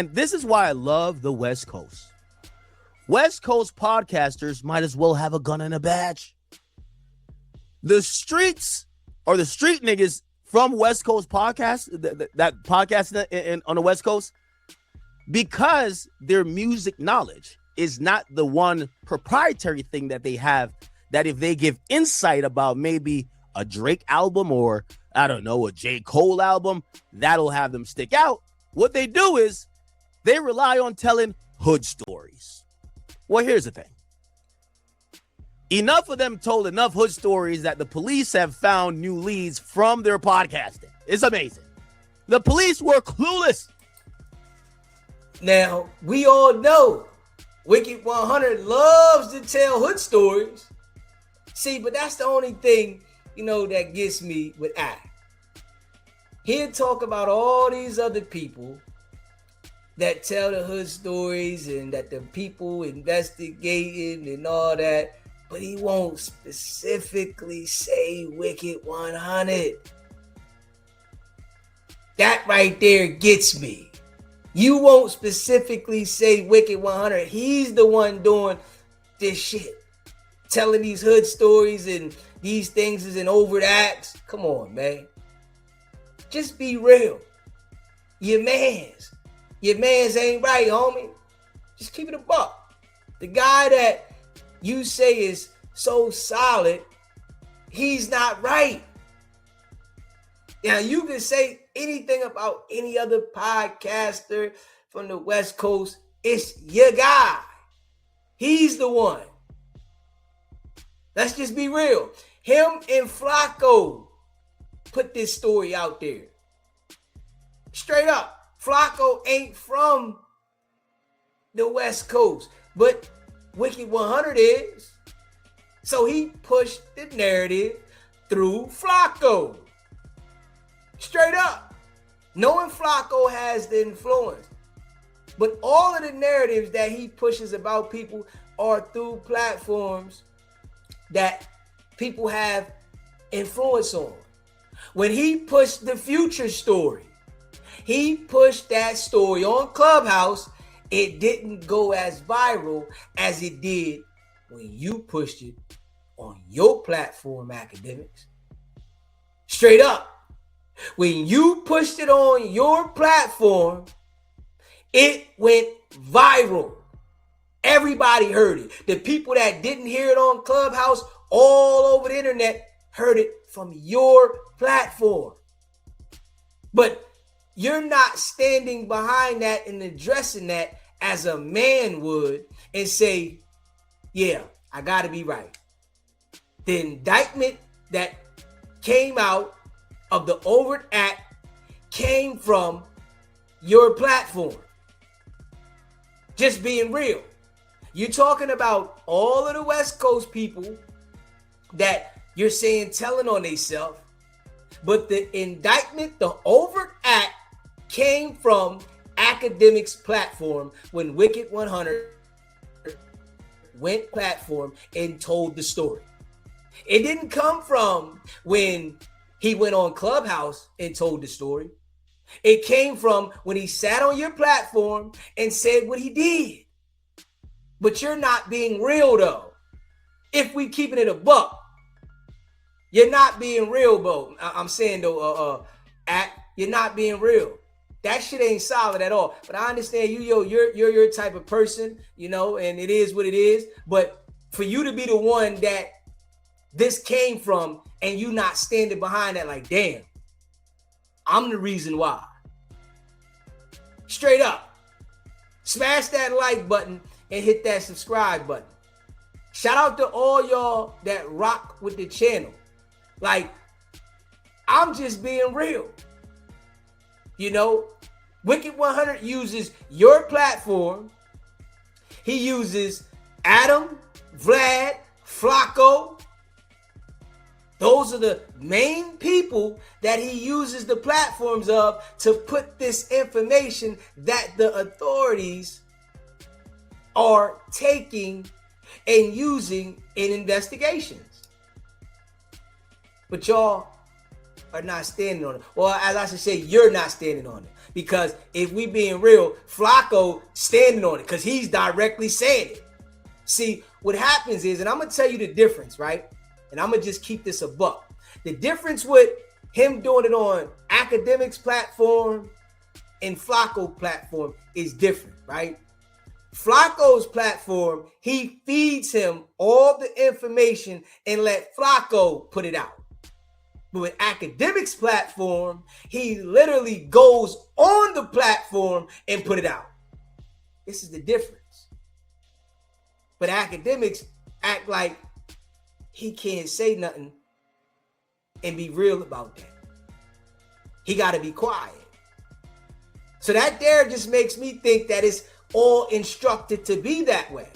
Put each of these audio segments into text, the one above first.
And this is why I love the West Coast. West Coast podcasters might as well have a gun and a badge. The streets or the street niggas from West Coast podcast, that podcast on the West Coast, because their music knowledge is not the one proprietary thing that they have, that if they give insight about maybe a Drake album or, I don't know, a J. Cole album, that'll have them stick out. What they do is they rely on telling hood stories. Well, here's the thing. Enough of them told enough hood stories that the police have found new leads from their podcasting. It's amazing. The police were clueless. Now, we all know Wicked100 loves to tell hood stories. See, but that's the only thing, that gets me with Ak. He'll talk about all these other people that tell the hood stories and that the people investigating and all that, but he won't specifically say Wicked100. That right there gets me. You won't specifically say Wicked100. He's the one doing this shit, telling these hood stories and these things is in overt acts. Come on, man. Just be real. Your mans ain't right, homie. Just keep it a buck. The guy that you say is so solid, he's not right. Now, you can say anything about any other podcaster from the West Coast. It's your guy. He's the one. Let's just be real. Him and Flacco put this story out there. Straight up. Flacco ain't from the West Coast, but Wicked100 is. So he pushed the narrative through Flacco. Straight up. Knowing Flacco has the influence. But all of the narratives that he pushes about people are through platforms that people have influence on. When he pushed the Future story, he pushed that story on Clubhouse. It didn't go as viral as it did when you pushed it on your platform, Akademiks. Straight up. When you pushed it on your platform, it went viral. Everybody heard it. The people that didn't hear it on Clubhouse, all over the internet, heard it from your platform. But you're not standing behind that and addressing that as a man would and say, yeah, I got to be right. The indictment that came out of the overt act came from your platform. Just being real. You're talking about all of the West Coast people that you're saying telling on themselves, but the indictment, the overt act, came from Akademiks platform when Wicked100 went platform and told the story. It didn't come from when he went on Clubhouse and told the story. It came from when he sat on your platform and said what he did. But you're not being real, though. If we keeping it a buck, you're not being real, bro. I'm saying, though, you're not being real. That shit ain't solid at all. But I understand you're your type of person, and it is what it is. But for you to be the one that this came from and you not standing behind that like, damn, I'm the reason why. Straight up. Smash that like button and hit that subscribe button. Shout out to all y'all that rock with the channel. Like, I'm just being real. Wicked100 uses your platform. He uses Adam, Vlad, Flacco. Those are the main people that he uses the platforms of to put this information that the authorities are taking and using in investigations. But y'all are not standing on it. Well, as I should say, you're not standing on it. Because if we being real, Flacco standing on it because he's directly saying it. See, what happens is, and I'm going to tell you the difference, right? And I'm going to just keep this a buck. The difference with him doing it on Akademiks platform and Flacco platform is different, right? Flacco's platform, he feeds him all the information and let Flacco put it out. But with Akademiks platform, he literally goes on the platform and put it out. This is the difference. But Akademiks act like he can't say nothing and be real about that. He got to be quiet. So that there just makes me think that it's all instructed to be that way.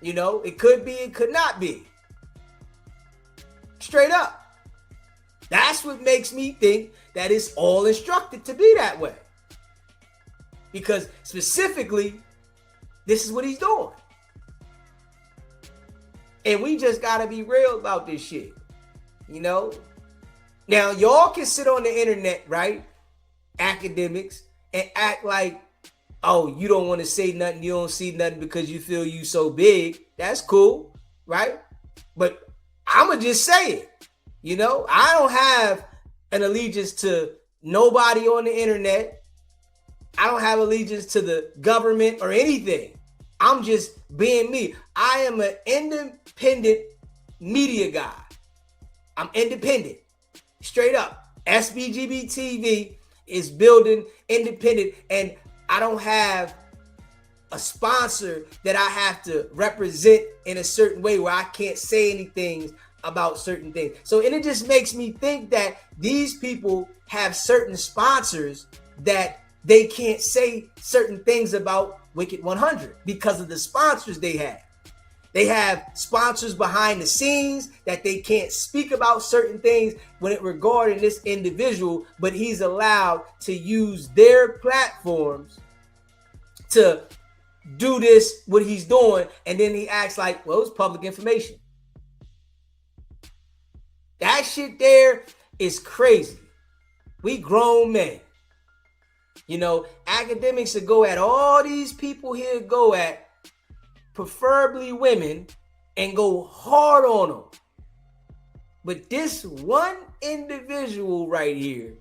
You know, it could be, it could not be. Straight up. That's what makes me think that it's all instructed to be that way. Because specifically, this is what he's doing. And we just got to be real about this shit. You know? Now, y'all can sit on the internet, right? Akademiks, and act like, oh, you don't want to say nothing, you don't see nothing because you feel you so big. That's cool, right? But I'm going to just say it. You know, I don't have an allegiance to nobody on the internet. I don't have allegiance to the government or anything. I'm just being me. I am an independent media guy. I'm independent. Straight up. SBGB TV is building independent, and I don't have a sponsor that I have to represent in a certain way where I can't say anything about certain things. So, and it just makes me think that these people have certain sponsors that they can't say certain things about Wicked100 because of the sponsors they have. They have sponsors behind the scenes that they can't speak about certain things when it regarding this individual, but he's allowed to use their platforms to do this, what he's doing, and then he acts like, well, it's public information. That shit there is crazy. We grown men. You know, Akademiks to go at all these people here, go at preferably women, and go hard on them. But this one individual right here,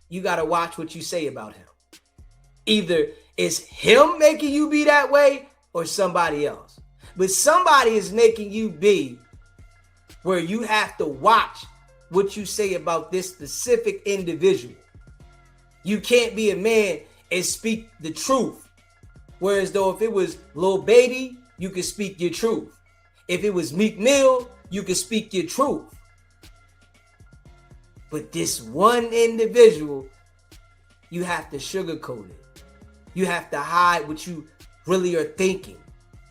you got to watch what you say about him. Either it's him making you be that way or somebody else. But somebody is making you be where you have to watch what you say about this specific individual. You can't be a man and speak the truth. Whereas though if it was Lil Baby, you could speak your truth. If it was Meek Mill, you could speak your truth. But this one individual, you have to sugarcoat it. You have to hide what you really are thinking.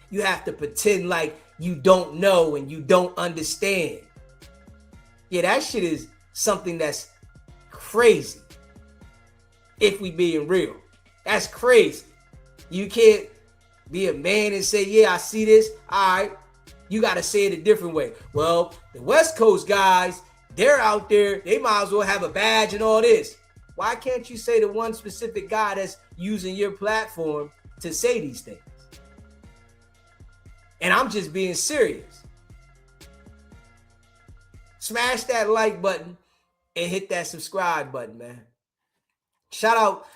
You have to pretend like you don't know and you don't understand. Yeah, that shit is something that's crazy. If we being real, that's crazy. You can't be a man and say, yeah, I see this. All right. You got to say it a different way. Well, the West Coast guys, they're out there. They might as well have a badge and all this. Why can't you say the one specific guy that's using your platform to say these things? And I'm just being serious. Smash that like button and hit that subscribe button, man. Shout out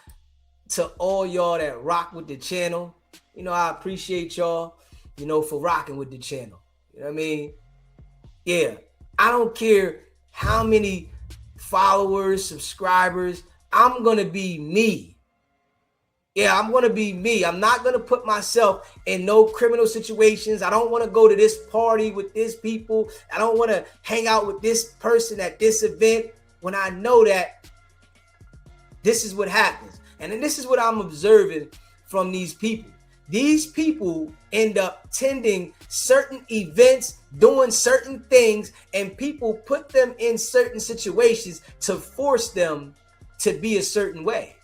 to all y'all that rock with the channel. You know, I appreciate y'all, you know, for rocking with the channel. You know what I mean? Yeah, I don't care how many followers, subscribers, I'm going to be me. Yeah, I'm going to be me. I'm not going to put myself in no criminal situations. I don't want to go to this party with this people. I don't want to hang out with this person at this event when I know that this is what happens. And then this is what I'm observing from these people. These people end up attending certain events, doing certain things, and people put them in certain situations to force them to be a certain way.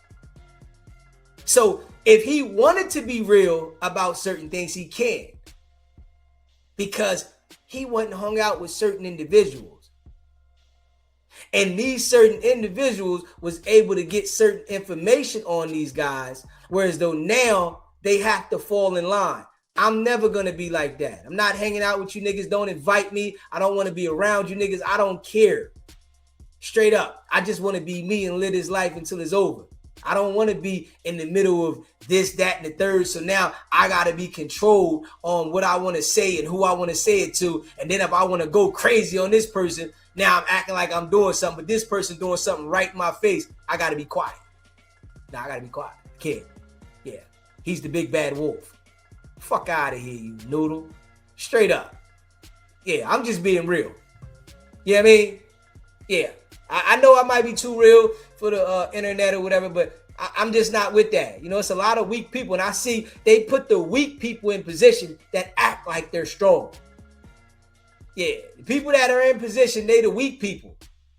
So if he wanted to be real about certain things, he can. Because he went and hung out with certain individuals. And these certain individuals was able to get certain information on these guys, whereas though now they have to fall in line. I'm never going to be like that. I'm not hanging out with you niggas. Don't invite me. I don't want to be around you niggas. I don't care. Straight up. I just want to be me and live this life until it's over. I don't want to be in the middle of this, that, and the third. So now I got to be controlled on what I want to say and who I want to say it to. And then if I want to go crazy on this person, now I'm acting like I'm doing something, but this person doing something right in my face. I got to be quiet. Nah, I got to be quiet. Kid. Yeah. He's the big bad wolf. Fuck out of here, you noodle. Straight up. Yeah, I'm just being real. You know what I mean? Yeah. I know I might be too real for the internet or whatever, but I'm just not with that. You know, it's a lot of weak people, and I see they put the weak people in position that act like they're strong. Yeah, the people that are in position, they the weak people.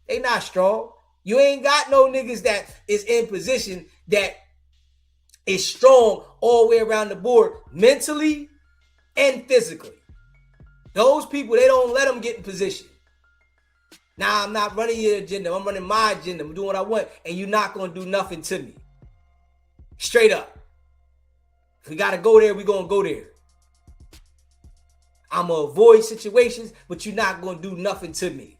They not strong. You ain't got no niggas that is in position that is strong all the way around the board, mentally and physically. Those people, they don't let them get in position. Now, I'm not running your agenda. I'm running my agenda. I'm doing what I want. And you're not going to do nothing to me. Straight up. If we got to go there, we're going to go there. I'm going to avoid situations, but you're not going to do nothing to me.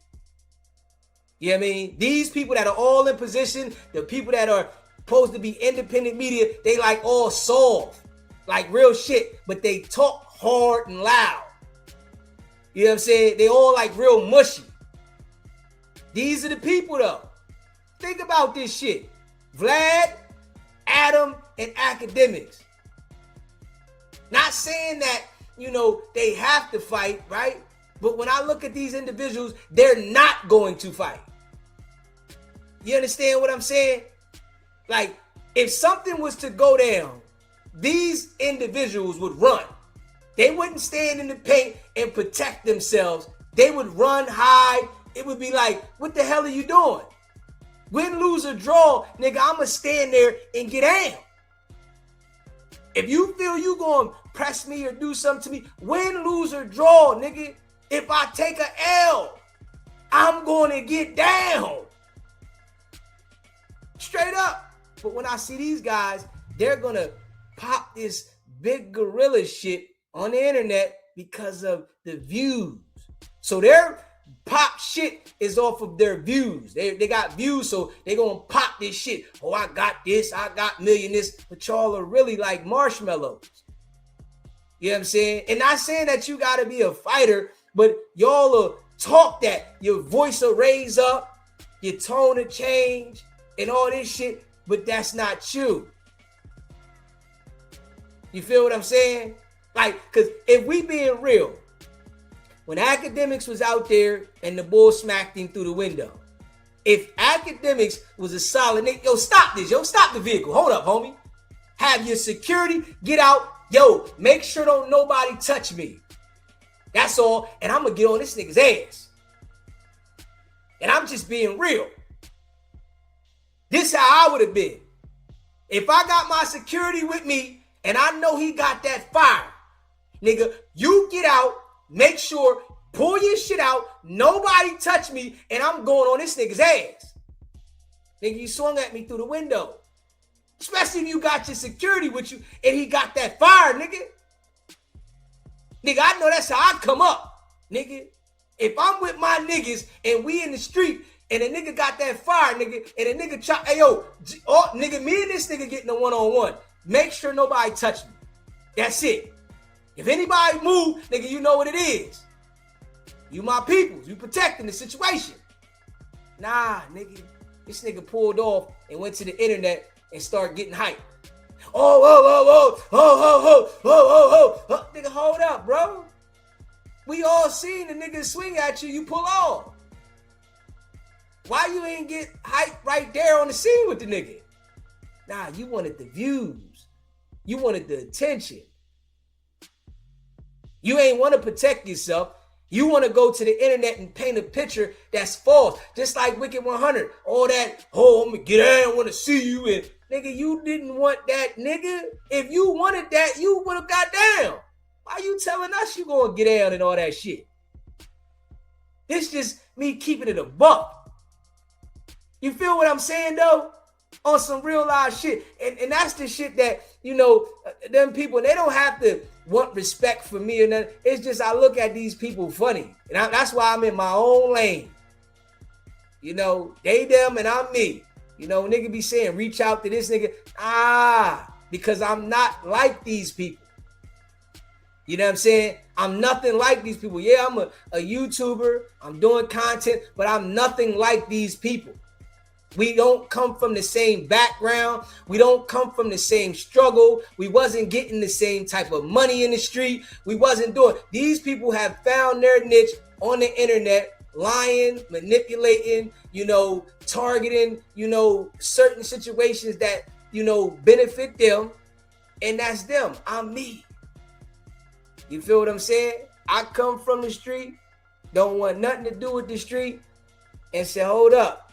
You know what I mean? These people that are all in position, the people that are supposed to be independent media, they like all soft. Like real shit. But they talk hard and loud. You know what I'm saying? They all like real mushy. These are the people, though. Think about this shit. Vlad, Adam, and Akademiks. Not saying that, you know, they have to fight, right? But when I look at these individuals, they're not going to fight. You understand what I'm saying? Like, if something was to go down, these individuals would run. They wouldn't stand in the paint and protect themselves. They would run, hide. It would be like, what the hell are you doing? Win, lose, or draw, nigga, I'm going to stand there and get down. If you feel you going to press me or do something to me, win, lose, or draw, nigga. If I take a L, I'm going to get down. Straight up. But when I see these guys, they're going to pop this big gorilla shit on the internet because of the views. So they're pop shit is off of their views. They got views, so they gonna pop this shit. Oh, I got this, I got million this. But y'all are really like marshmallows. You know what I'm saying? And not saying that you gotta be a fighter, but y'all will talk that. Your voice will raise up, your tone will change, and all this shit, but that's not you. You feel what I'm saying? Like, because if we being real, when Akademiks was out there and the bull smacked him through the window, if Akademiks was a solid nigga, yo, stop this, yo, stop the vehicle. Hold up, homie. Have your security, get out. Yo, make sure don't nobody touch me. That's all. And I'm going to get on this nigga's ass. And I'm just being real. This how I would have been. If I got my security with me and I know he got that fire, nigga, you get out. Make sure, pull your shit out, nobody touch me, and I'm going on this nigga's ass. Nigga, you swung at me through the window. Especially if you got your security with you and he got that fire, nigga. Nigga, I know that's how I come up, nigga. If I'm with my niggas and we in the street and a nigga got that fire, nigga, and a nigga chop, hey, yo, oh, nigga, me and this nigga getting a one-on-one. Make sure nobody touch me. That's it. If anybody move, nigga, you know what it is. You my peoples. You protecting the situation. Nah, nigga. This nigga pulled off and went to the internet and started getting hyped. Oh. Nigga, hold up, bro. We all seen the nigga swing at you. You pull off. Why you ain't get hyped right there on the scene with the nigga? Nah, you wanted the views. You wanted the attention. You ain't want to protect yourself. You want to go to the internet and paint a picture that's false. Just like Wicked100. All that, oh, I'm going to get out, I want to see you. And nigga, you didn't want that, nigga. If you wanted that, you would have got down. Why you telling us you going to get down and all that shit? This just me keeping it a buck. You feel what I'm saying though? On some real life shit. And that's the shit that, you know, them people, they don't have to want respect for me or nothing. It's just I look at these people funny. And that's why I'm in my own lane. You know, they, them, and I'm me. You know, nigga be saying, reach out to this nigga. Because I'm not like these people. You know what I'm saying? I'm nothing like these people. Yeah, I'm a YouTuber. I'm doing content, but I'm nothing like these people. We don't come from the same background. We don't come from the same struggle. We wasn't getting the same type of money in the street. We wasn't doing. These people have found their niche on the internet, lying, manipulating, you know, targeting, you know, certain situations that, you know, benefit them. And that's them. I'm me. You feel what I'm saying? I come from the street, don't want nothing to do with the street, and say, hold up.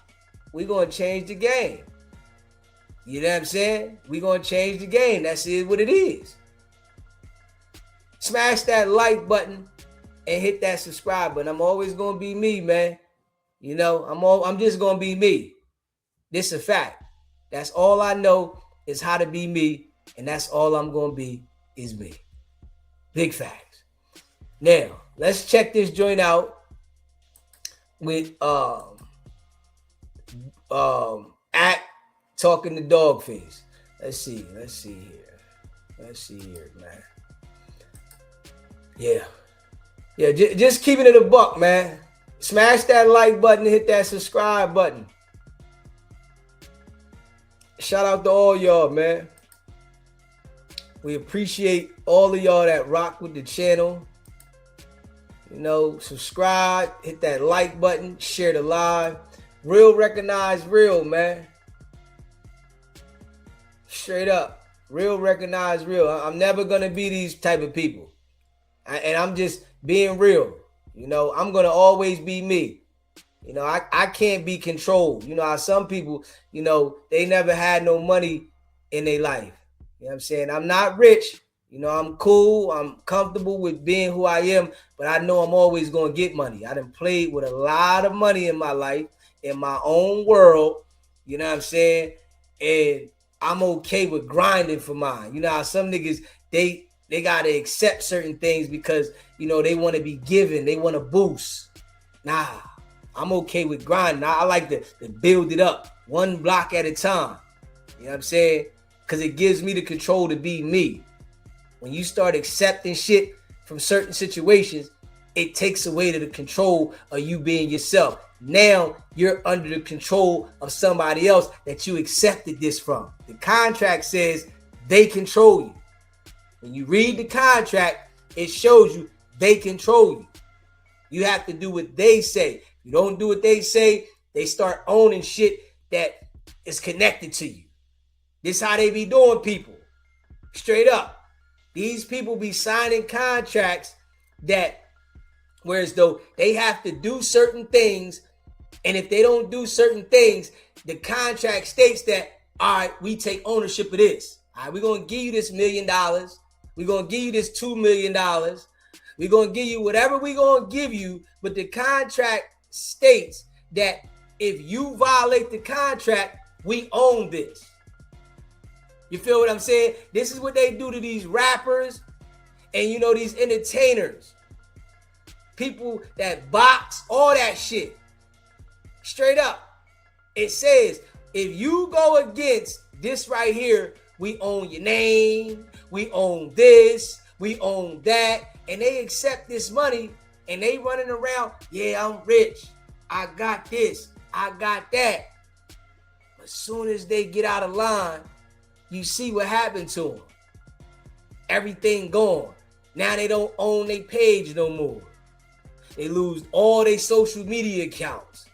We're going to change the game. You know what I'm saying? We're going to change the game. That's what it is. Smash that like button and hit that subscribe button. I'm always going to be me, man. You know, I'm just going to be me. This is a fact. That's all I know is how to be me, and that's all I'm going to be is me. Big facts. Now, let's check this joint out with at talking to Dogface. Let's see here, man. Yeah, just keeping it a buck, man. Smash that like button, hit that subscribe button. Shout out to all y'all, man. We appreciate all of y'all that rock with the channel. You know, subscribe, hit that like button, share the live. Real recognize real, man. Straight up. Real recognize real. I'm never going to be these type of people. And I'm just being real. You know, I'm going to always be me. You know, I can't be controlled. You know how some people, you know, they never had no money in their life. You know what I'm saying? I'm not rich. You know, I'm cool. I'm comfortable with being who I am. But I know I'm always going to get money. I done played with a lot of money in my life, in my own world. You know what I'm saying? And I'm okay with grinding for mine. You know how some niggas, they got to accept certain things because, you know, they want to be given. They want to boost. Nah, I'm okay with grinding. I like to build it up one block at a time. You know what I'm saying? Because it gives me the control to be me. When you start accepting shit from certain situations, it takes away the control of you being yourself. Now you're under the control of somebody else that you accepted this from. The contract says they control you. When you read the contract, it shows you they control you. You have to do what they say. If you don't do what they say, they start owning shit that is connected to you. This how they be doing people. Straight up. These people be signing contracts that, whereas though they have to do certain things, and if they don't do certain things, the contract states that, all right, we take ownership of this. All right, we're going to give you this $1 million. We're going to give you this $2 million. We're going to give you whatever we're going to give you, but the contract states that if you violate the contract, we own this. You feel what I'm saying? This is what they do to these rappers and, you know, these entertainers. People that box, all that shit. Straight up. It says, if you go against this right here, we own your name, we own this, we own that, and they accept this money and they running around, yeah, I'm rich, I got this, I got that. As soon as they get out of line, you see what happened to them. Everything gone. Now they don't own their page no more. They lose all their social media accounts.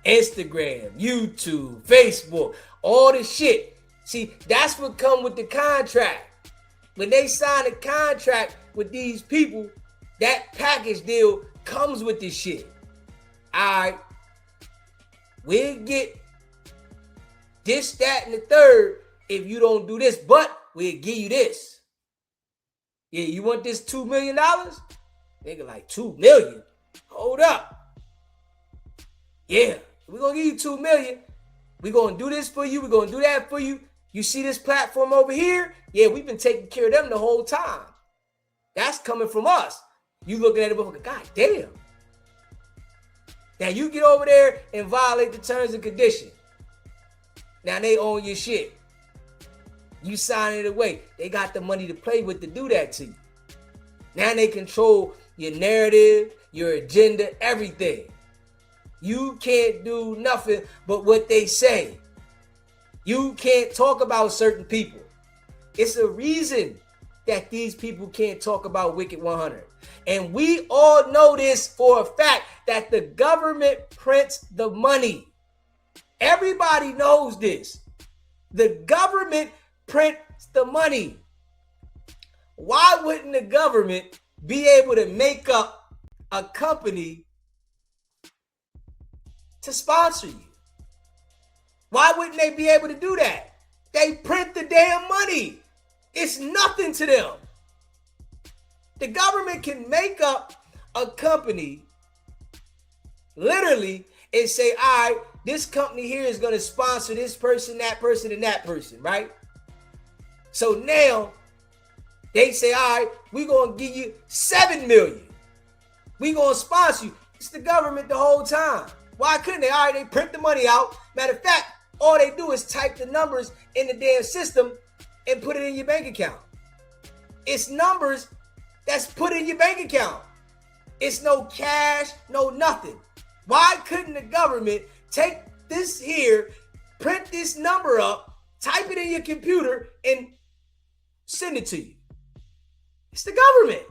Instagram, YouTube, Facebook, all this shit. See, that's what come with the contract. When they sign a contract with these people, that package deal comes with this shit. All right, we'll get this, that, and the third if you don't do this, but we'll give you this. Yeah, you want this $2 million? Nigga, like $2 million? Hold up. Yeah, We're going to give you 2 million. We're going to do this for you. We're going to do that for you. You see this platform over here? Yeah, we've been taking care of them the whole time. That's coming from us. You looking at it, but God damn. Now you get over there and violate the terms and conditions. Now they own your shit. You sign it away. They got the money to play with to do that to you. Now they control your narrative, your agenda, everything. You can't do nothing but what they say. You can't talk about certain people. It's a reason that these people can't talk about Wicked100. And we all know this for a fact, that the government prints the money. Everybody knows this. The government prints the money. Why wouldn't the government be able to make up a company to sponsor you? Why wouldn't they be able to do that? They print the damn money. It's nothing to them. The government can make up a company literally and say, all right, this company here is going to sponsor this person, that person, and that person, right? So now they say, all right, we're going to give you 7 million. We're going to sponsor you. It's the government the whole time. Why couldn't they? All right, they print the money out. Matter of fact, all they do is type the numbers in the damn system and put it in your bank account. It's numbers that's put in your bank account. It's no cash, no nothing. Why couldn't the government take this here, print this number up, type it in your computer, and send it to you? It's the government.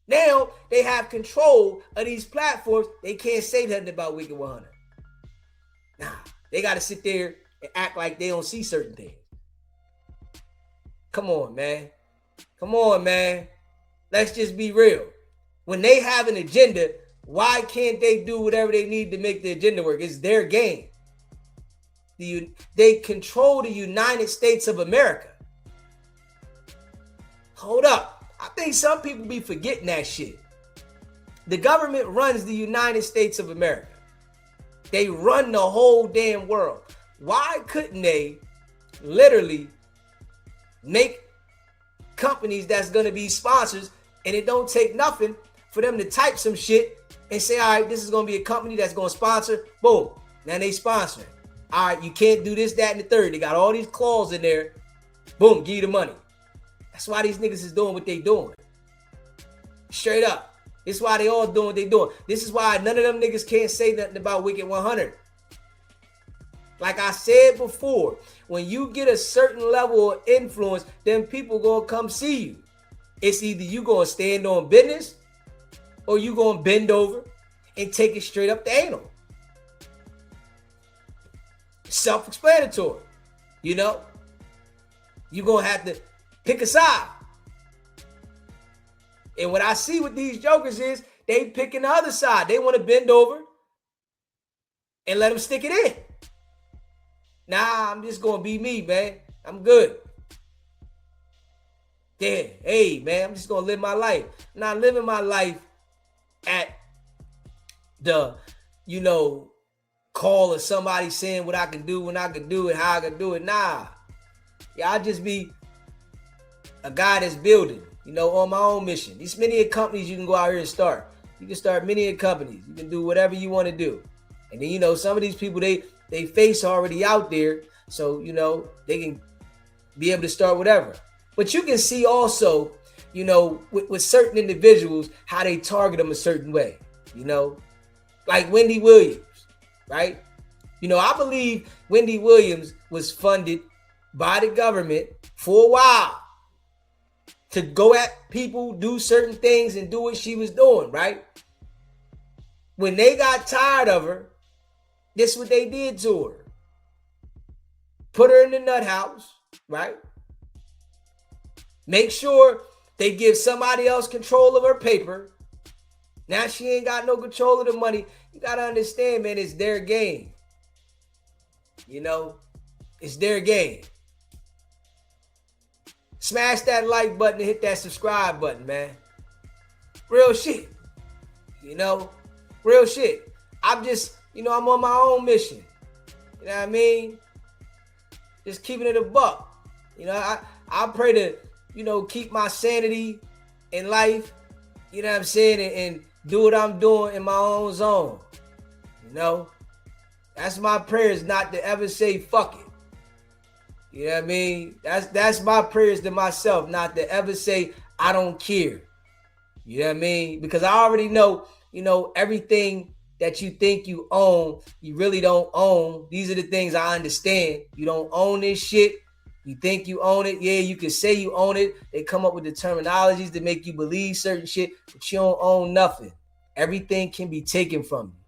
Now they have control of these platforms. They can't say nothing about Wicked100. Nah, they got to sit there and act like they don't see certain things. Come on, man. Come on, man. Let's just be real. When they have an agenda, why can't they do whatever they need to make the agenda work? It's their game. They control the United States of America. Hold up. I think some people be forgetting that shit. The government runs the United States of America. They run the whole damn world. Why couldn't they literally make companies that's going to be sponsors, and it don't take nothing for them to type some shit and say, all right, this is going to be a company that's going to sponsor. Boom. Now they sponsoring. All right, you can't do this, that, and the third. They got all these clauses in there. Boom, give you the money. That's why these niggas is doing what they doing. Straight up. This is why they all doing what they doing. This is why none of them niggas can't say nothing about Wicked100. Like I said before, when you get a certain level of influence, then people gonna come see you. It's either you gonna stand on business or you gonna bend over and take it straight up the anal. Self-explanatory. You know? You're gonna have to pick a side. And what I see with these jokers is they picking the other side. They want to bend over and let them stick it in. Nah, I'm just gonna be me, man. I'm good. Yeah, hey, man, I'm just gonna live my life. I'm not living my life at the, call of somebody saying what I can do, when I can do it, how I can do it. Nah. Yeah, I just be a guy that's building, on my own mission. There's many companies you can go out here and start. You can start many companies. You can do whatever you want to do. And then, some of these people, they face already out there. So, they can be able to start whatever. But you can see also, with certain individuals, how they target them a certain way, like Wendy Williams, right? I believe Wendy Williams was funded by the government for a while to go at people, do certain things, and do what she was doing, right? When they got tired of her, this is what they did to her. Put her in the nut house, right? Make sure they give somebody else control of her paper. Now she ain't got no control of the money. You got to understand, man, it's their game. It's their game. Smash that like button and hit that subscribe button, man. Real shit. Real shit. I'm just I'm on my own mission. You know what I mean? Just keeping it a buck. I pray to, keep my sanity in life, you know what I'm saying, and do what I'm doing in my own zone. That's my prayers, not to ever say fuck it. You know what I mean? That's my prayers to myself, not to ever say I don't care. You know what I mean? Because I already know, everything that you think you own, you really don't own. These are the things I understand. You don't own this shit. You think you own it. Yeah, you can say you own it. They come up with the terminologies to make you believe certain shit, but you don't own nothing. Everything can be taken from you.